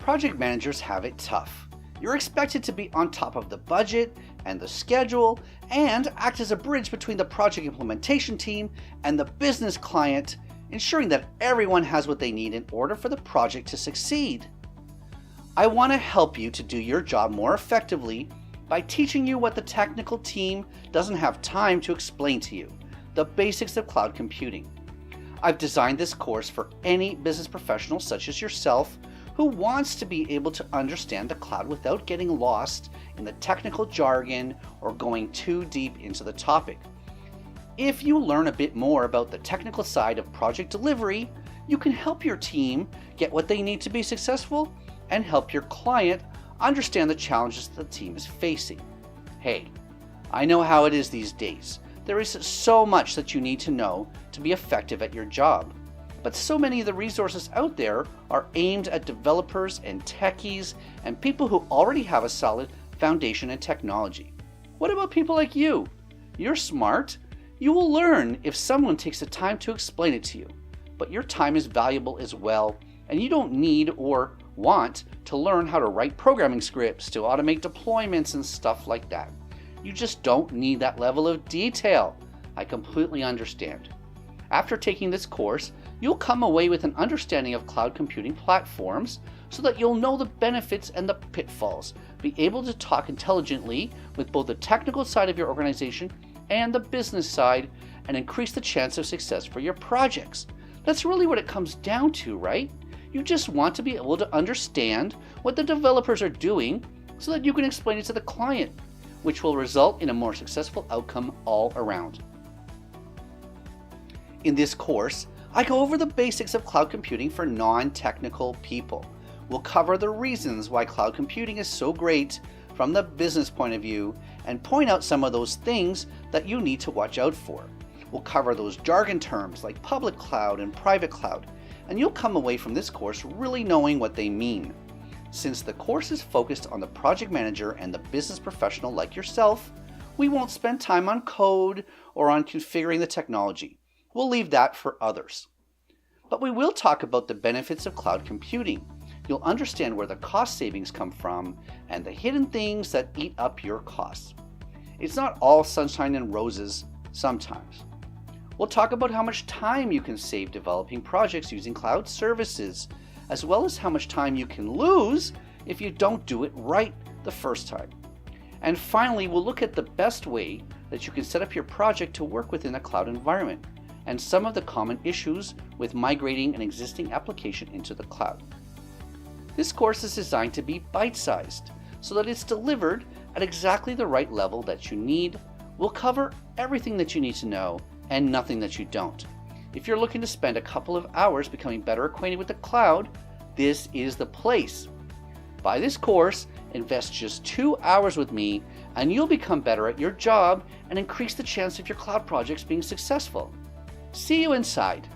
Project managers have it tough. You're expected to be on top of the budget and the schedule and act as a bridge between the project implementation team and the business client, ensuring that everyone has what they need in order for the project to succeed. I want to help you to do your job more effectively by teaching you what the technical team doesn't have time to explain to you, the basics of cloud computing. I've designed this course for any business professional such as yourself who wants to be able to understand the cloud without getting lost in the technical jargon or going too deep into the topic. If you learn a bit more about the technical side of project delivery, you can help your team get what they need to be successful and help your client understand the challenges the team is facing. Hey, I know how it is these days. There is so much that you need to know to be effective at your job. But so many of the resources out there are aimed at developers and techies and people who already have a solid foundation in technology. What about people like you? You're smart. You will learn if someone takes the time to explain it to you. But your time is valuable as well, and you don't need or want to learn how to write programming scripts, to automate deployments and stuff like that. You just don't need that level of detail. I completely understand. After taking this course, you'll come away with an understanding of cloud computing platforms so that you'll know the benefits and the pitfalls, be able to talk intelligently with both the technical side of your organization and the business side, and increase the chance of success for your projects. That's really what it comes down to, right? You just want to be able to understand what the developers are doing so that you can explain it to the client, which will result in a more successful outcome all around. In this course, I go over the basics of cloud computing for non-technical people. We'll cover the reasons why cloud computing is so great from the business point of view and point out some of those things that you need to watch out for. We'll cover those jargon terms like public cloud and private cloud, and you'll come away from this course really knowing what they mean. Since the course is focused on the project manager and the business professional like yourself, we won't spend time on code or on configuring the technology. We'll leave that for others. But we will talk about the benefits of cloud computing. You'll understand where the cost savings come from and the hidden things that eat up your costs. It's not all sunshine and roses sometimes. We'll talk about how much time you can save developing projects using cloud services, as well as how much time you can lose if you don't do it right the first time. And finally, we'll look at the best way that you can set up your project to work within a cloud environment, and some of the common issues with migrating an existing application into the cloud. This course is designed to be bite-sized so that it's delivered at exactly the right level that you need. We'll cover everything that you need to know and nothing that you don't. If you're looking to spend a couple of hours becoming better acquainted with the cloud, this is the place. Buy this course, invest just 2 hours with me, and you'll become better at your job and increase the chance of your cloud projects being successful. See you inside.